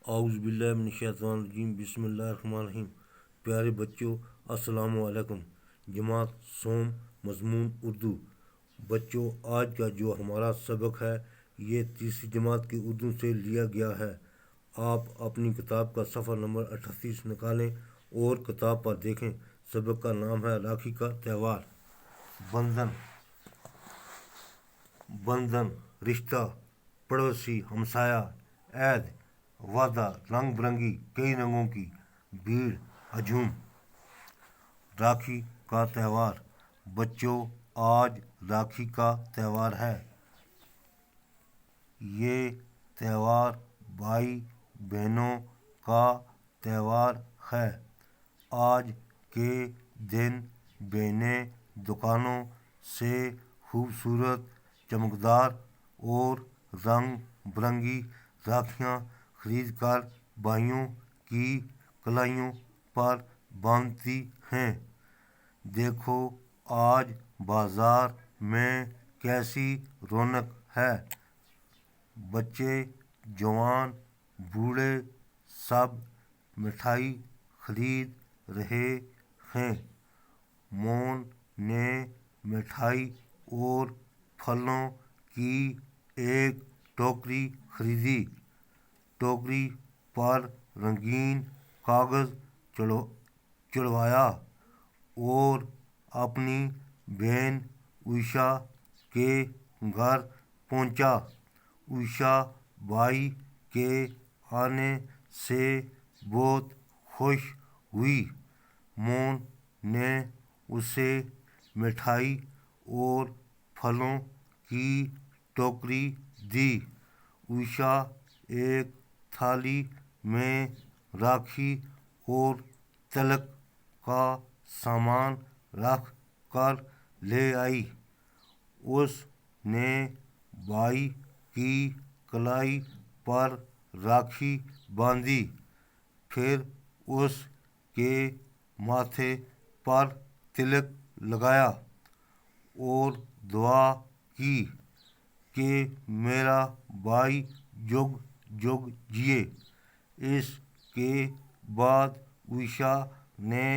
اعوذ باللہ من الشیطان الرجیم بسم اللہ الرحمن الرحیم۔ پیارے بچوں السلام علیکم۔ جماعت سوم مضمون اردو۔ بچوں آج کا جو ہمارا سبق ہے یہ تیسری جماعت کی اردو سے لیا گیا ہے۔ آپ اپنی کتاب کا صفحہ نمبر 38 نکالیں اور کتاب پر دیکھیں۔ سبق کا نام ہے راکھی کا تہوار۔ بندھن رشتہ، پڑوسی، ہمسایہ، عید، وعدہ، رنگ برنگی، کئی رنگوں کی بھیڑ، ہجوم۔ راکھی کا تہوار۔ بچوں آج راکھی کا تہوار ہے۔ یہ تہوار بھائی بہنوں کا تہوار ہے۔ آج کے دن بہنیں دکانوں سے خوبصورت چمکدار اور رنگ برنگی راکھیاں خرید کر بھائیوں کی کلائیوں پر باندھتی ہیں۔ دیکھو آج بازار میں کیسی رونق ہے۔ بچے، جوان، بوڑھے سب مٹھائی خرید رہے ہیں۔ مون نے مٹھائی اور پھلوں کی ایک ٹوکری خریدی۔ ٹوکری پر رنگین کاغذ چڑھوایا اور اپنی بہن عائشہ کے گھر پہنچا۔ عائشہ بھائی کے آنے سے بہت خوش ہوئی۔ مون نے اسے مٹھائی اور پھلوں کی ٹوکری دی۔ عائشہ ایک تھالی میں راکھی اور تلک کا سامان رکھ کر لے آئی۔ اس نے بھائی کی کلائی پر راکھی باندھی، پھر اس کے ماتھے پر تلک لگایا اور دعا کی کہ میرا بھائی جگ جگ جیے۔ اس کے بعد عائشہ نے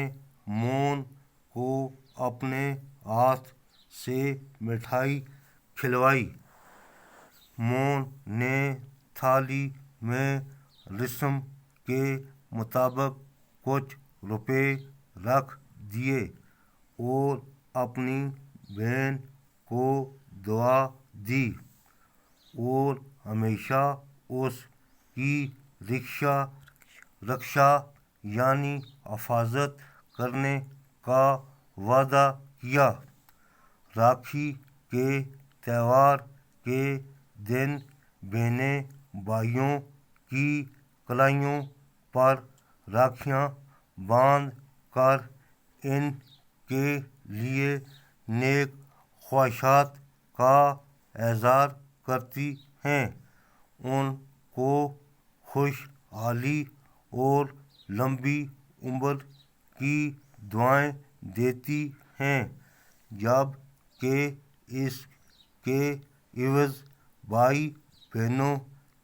مون کو اپنے ہاتھ سے مٹھائی کھلوائی۔ مون نے تھالی میں رسم کے مطابق کچھ روپے رکھ دیے اور اپنی بہن کو دعا دی اور ہمیشہ اس کی رکشا یعنی حفاظت کرنے کا وعدہ کیا۔ راکھی کے تہوار کے دن بہنیں بھائیوں کی کلائیوں پر راکھیاں باندھ کر ان کے لیے نیک خواہشات کا اظہار کرتی ہیں، ان کو خوشحالی اور لمبی عمر کی دعائیں دیتی ہیں، جب کہ اس کے عوض بھائی بہنوں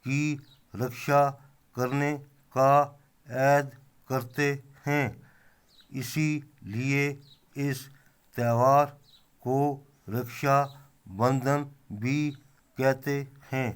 کی رکشا کرنے کا عہد کرتے ہیں۔ اسی لیے اس تہوار کو رکشا بندھن بھی کہتے ہیں۔